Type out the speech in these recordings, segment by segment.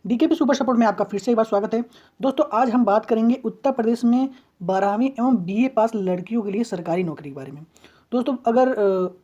DKP super support में आपका फिर से एक बार स्वागत है। दोस्तों, आज हम बात करेंगे उत्तर प्रदेश में 12वीं एवं बीए पास लड़कियों के लिए सरकारी नौकरी के बारे में। दोस्तों, अगर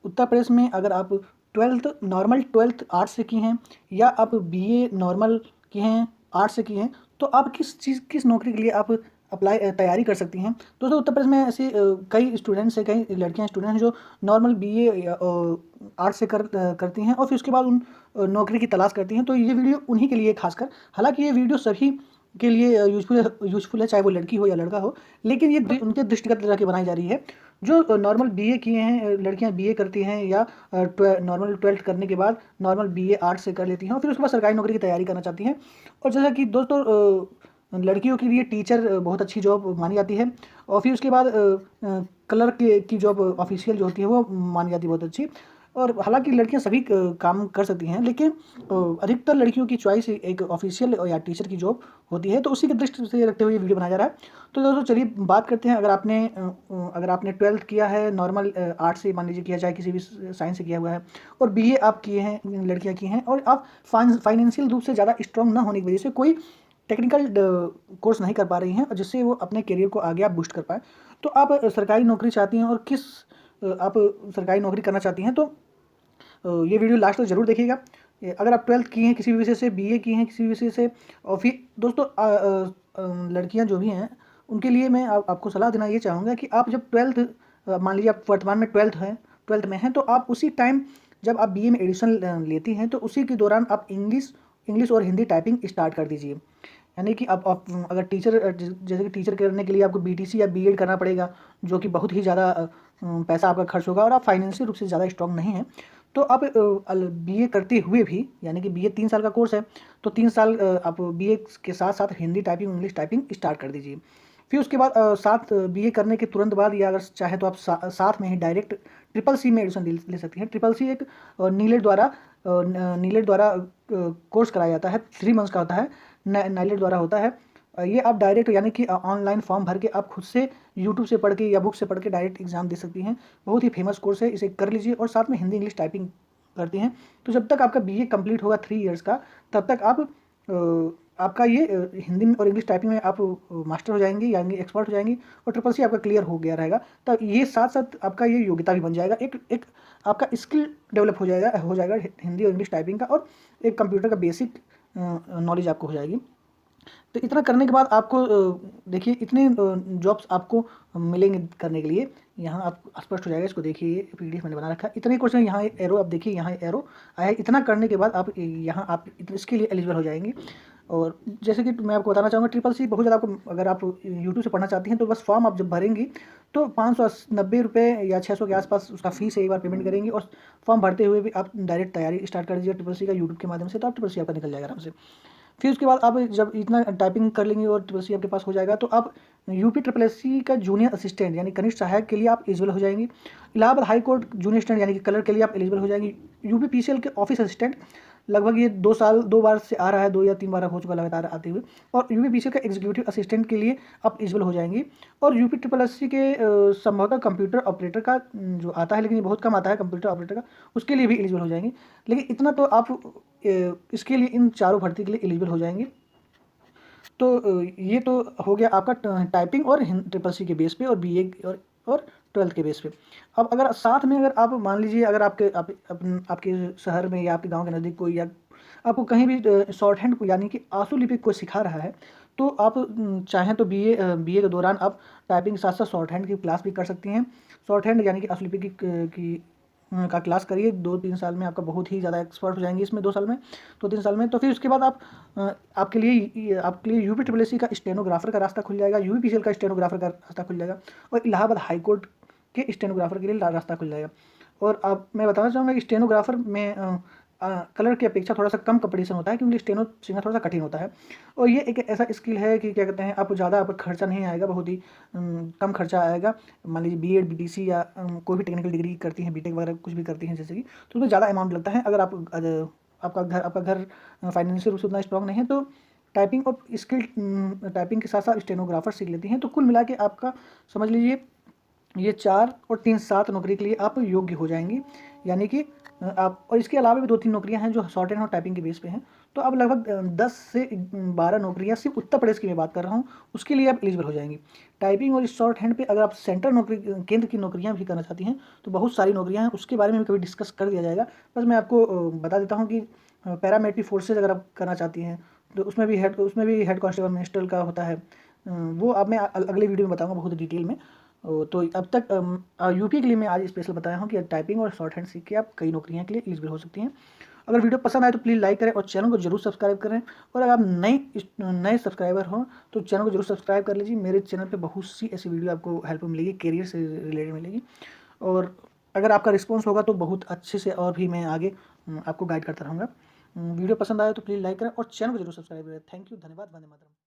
उत्तर प्रदेश में अगर आप ट्वेल्थ आर्ट्स से की हैं या आप बीए नॉर्मल की हैं, आर्ट्स से की हैं, तो आप किस नौकरी के लिए आप तैयारी कर सकती हैं। दोस्तों, उत्तर प्रदेश में ऐसे कई स्टूडेंट्स हैं, कई लड़कियां स्टूडेंट हैं जो नॉर्मल बीए आर्ट्स से करती हैं और फिर उसके बाद उन नौकरी की तलाश करती हैं। तो ये वीडियो उन्हीं के लिए खासकर, हालांकि ये वीडियो सभी के लिए यूजफुल है, चाहे वो लड़की हो या लड़का हो, लेकिन ये उनके दृष्टिगत तरह की बनाई जा रही है। जो नॉर्मल बीए किए हैं, लड़कियां बीए करती हैं या नॉर्मल ट्वेल्थ करने के बाद नॉर्मल बीए आर्ट्स से कर लेती हैं और फिर उसके बाद सरकारी नौकरी की तैयारी करना चाहती हैं। और जैसा कि दोस्तों, लड़कियों के लिए टीचर बहुत अच्छी जॉब मानी जाती है और फिर उसके बाद क्लर्क की जॉब ऑफिशियल जो होती है वो मानी जाती है बहुत अच्छी। और हालांकि लड़कियां सभी काम कर सकती हैं, लेकिन अधिकतर लड़कियों की चॉइस एक ऑफिशियल या टीचर की जॉब होती है। तो उसी के दृष्टि से रखते हुए ये वीडियो बनाया जा रहा है। तो दोस्तों, चलिए बात करते हैं। अगर आपने ट्वेल्थ किया है नॉर्मल आर्ट्स से, मान लीजिए किया, चाहे किसी भी साइंस से किया हुआ है, और बीए आप किए हैं, लड़कियां की हैं, और आप फाइनेंशियल रूप से ज़्यादा स्ट्रांग ना होने की वजह से कोई टेक्निकल कोर्स नहीं कर पा रही हैं और जिससे वो अपने करियर को आगे आप बूस्ट कर पाएँ, तो आप सरकारी नौकरी चाहती हैं और आप सरकारी नौकरी करना चाहती हैं, तो ये वीडियो लास्ट तक ज़रूर देखिएगा। अगर आप ट्वेल्थ की हैं किसी भी विषय से, बीए की हैं किसी भी विषय से, और फिर दोस्तों लड़कियां जो भी हैं उनके लिए मैं आपको सलाह देना ये चाहूँगा कि आप जब ट्वेल्थ, मान लीजिए आप वर्तमान में ट्वेल्थ में हैं, तो आप उसी टाइम जब आप बीए में एडमिशन लेती हैं तो उसी के दौरान आप इंग्लिश और हिंदी टाइपिंग स्टार्ट कर दीजिए। यानी कि आप अगर जैसे कि टीचर करने के लिए आपको बीटीसी या बीएड करना पड़ेगा, जो कि बहुत ही ज़्यादा पैसा आपका खर्च होगा और आप फाइनेंशियल रूप से ज़्यादा स्ट्रांग नहीं हैं, तो आप बीए करते हुए भी, यानी कि बीए 3 साल का कोर्स है, तो 3 साल आप बीए के साथ साथ Hindi typing, English typing start कर दीजिए। फिर उसके बाद साथ बीए करने के तुरंत बाद, या अगर चाहे तो आप साथ में ही डायरेक्ट ट्रिपल सी में एडमिशन ले सकती हैं। ट्रिपल सी एक नीलेट द्वारा कोर्स कराया जाता है, 3 मंथ्स का होता है, नाइलेट द्वारा होता है। ये आप डायरेक्ट, यानी कि ऑनलाइन फॉर्म भर के आप खुद से यूट्यूब से पढ़ के या बुक से पढ़ के डायरेक्ट एग्जाम दे सकती हैं। बहुत ही फेमस कोर्स है, इसे कर लीजिए और साथ में हिंदी इंग्लिश टाइपिंग करती हैं। तो जब तक आपका बीए कंप्लीट होगा 3 इयर्स का, तब तक आपका ये हिंदी और इंग्लिश टाइपिंग में आप मास्टर हो जाएंगी, यानी एक्सपर्ट हो जाएंगी, और ट्रिपल सी आपका क्लियर हो गया रहेगा। तो ये साथ साथ आपका ये योग्यता भी बन जाएगा, एक आपका स्किल डेवलप हो जाएगा हिंदी और इंग्लिश टाइपिंग का, और एक कंप्यूटर का बेसिक नॉलेज आपको हो जाएगी। तो इतना करने के बाद आपको देखिए इतने जॉब्स आपको मिलेंगे करने के लिए। यहाँ आप स्पष्ट हो जाएगा, इसको देखिए, पीडीएफ मैंने बना रखा है। इतने क्वेश्चन, यहाँ एरो आप देखिए, यहाँ एरो आया है। इतना करने के बाद आप यहाँ आप इसके लिए एलिजिबल हो जाएंगे। और जैसे कि मैं आपको बताना चाहूँगा, ट्रिपल सी बहुत ज़्यादा आपको, अगर आप यूट्यूब से पढ़ना चाहती हैं, तो बस फॉर्म आप जब भरेंगी तो 590 रुपये या 600 के आसपास उसका फीस है, एक बार पेमेंट करेंगी और फॉर्म भरते हुए भी आप डायरेक्ट तैयारी स्टार्ट कर दीजिए ट्रिपल सी का यूट्यूब के माध्यम से, तो आप ट्रिपल सी आपका निकल जाएगा आराम से। फिर उसके बाद आप जब इतना टाइपिंग कर लेंगे और ट्रिपल सी आपके पास हो जाएगा, तो आप यूपी ट्रिपल एस सी का जूनियर असिस्टेंट यानी कनिष्ठ सहायक के लिए आप एलिजिबल हो जाएंगी। Allahabad high court junior assistant यानी कि कलर के लिए आप एलिजिबल हो जाएंगी। यूपी पीसीएल के ऑफिस असिस्टेंट, लगभग ये 2 बार से आ रहा है, 2 या 3 बार हो चुका लगातार आते हुए, और यूपी पीसीएल का एग्जीक्यूटिव असिस्टेंट के लिए आप एलिजिबल हो जाएंगी। और यूपी ट्रिपल एस सी के संभवतः कंप्यूटर ऑपरेटर का जो आता है, लेकिन ये बहुत कम आता है कंप्यूटर ऑपरेटर का, उसके लिए भी एलिजिबल हो जाएंगी। लेकिन इतना तो आप इसके लिए, इन चारों भर्ती के लिए एलिजिबल हो जाएंगे। तो ये तो हो गया आपका टाइपिंग और ट्रिपल सी के बेस पे और बीए और ट्वेल्थ के बेस पे। अब अगर साथ में, अगर आप मान लीजिए, अगर आपके शहर में या आपके गांव के नज़दीक कोई, या आपको कहीं भी शॉर्ट हैंड यानी कि आंसू कोई सिखा रहा है, तो आप चाहें तो बीए के दौरान आप टाइपिंग के साथ साथ शॉर्ट हैंड की क्लास भी कर सकती हैं। शॉर्ट हैंड यानी कि आंसू का क्लास करिए, 2-3 साल में आपका बहुत ही ज़्यादा एक्सपर्ट हो जाएंगे इसमें, 2-3 साल में। तो फिर उसके बाद आपके लिए यूपी ट्रिपल एस सी का स्टेनोग्राफर का रास्ता खुल जाएगा, यूपी पीसीएल का स्टेनोग्राफर का रास्ता खुल जाएगा, और इलाहाबाद हाई कोर्ट के स्टेनोग्राफर के लिए रास्ता खुल जाएगा। और अब मैं बताना चाहूँगा कि स्टेनोग्राफर में कलर की अपेक्षा थोड़ा सा कम कंपटीशन होता है, क्योंकि स्टेनो सीखना थोड़ा सा कठिन होता है। और ये एक ऐसा स्किल है कि क्या कहते हैं, आप ज़्यादा आप खर्चा नहीं आएगा, बहुत ही कम खर्चा आएगा। मान लीजिए बीएड बीटीसी या कोई भी टेक्निकल डिग्री करती हैं, बीटेक वगैरह कुछ भी करती हैं जैसे कि, तो उसमें ज़्यादा अमाउंट लगता है। अगर आपका घर फाइनेंशियल रूप से उतना स्ट्रॉन्ग नहीं है, तो टाइपिंग और स्किल टाइपिंग के साथ साथ स्टेनोग्राफर सीख लेती हैं, तो कुल मिला के आपका समझ लीजिए ये 4 और 3 7 नौकरी के लिए आप योग्य हो जाएंगी। यानी कि आप, और इसके अलावा भी 2-3 नौकरियां हैं जो शॉर्ट हैंड और टाइपिंग के बेस पे हैं, तो अब लगभग 10 से 12 नौकरियाँ सिर्फ उत्तर प्रदेश की मैं बात कर रहा हूँ, उसके लिए आप एलिजिबल हो जाएंगी। टाइपिंग और शॉर्ट हैंड पे अगर आप सेंट्रल नौकरी केंद्र की नौकरियाँ भी करना चाहती हैं तो बहुत सारी नौकरियाँ हैं, उसके बारे में भी कभी डिस्कस कर दिया जाएगा। बस मैं आपको बता देता हूँ कि पैरामिलिट्री फोर्सेज अगर आप करना चाहती हैं तो उसमें भी हेड कांस्टेबल मिनिस्ट्रियल का होता है। वो अब मैं अगले वीडियो में बताऊँगा बहुत डिटेल में। तो अब तक यूपी के लिए मैं आज स्पेशल बताया हूँ कि टाइपिंग और शॉर्ट हैंड सीख के आप कई नौकरियों के लिए एलिजिबल हो सकती हैं। अगर वीडियो पसंद आए तो प्लीज़ लाइक करें और चैनल को जरूर सब्सक्राइब करें। और अगर आप नए सब्सक्राइबर हो तो चैनल को जरूर सब्सक्राइब कर लीजिए। मेरे चैनल पे बहुत सी ऐसी वीडियो आपको हेल्प मिलेगी, करियर से रिलेटेड मिलेगी। और अगर आपका रिस्पॉन्स होगा तो बहुत अच्छे से और भी मैं आगे आपको गाइड करता रहूँगा। वीडियो पसंद आए तो प्लीज़ लाइक करें और चैनल को जरूर सब्सक्राइब करें। थैंक यू, धन्यवाद, वंदे मातरम।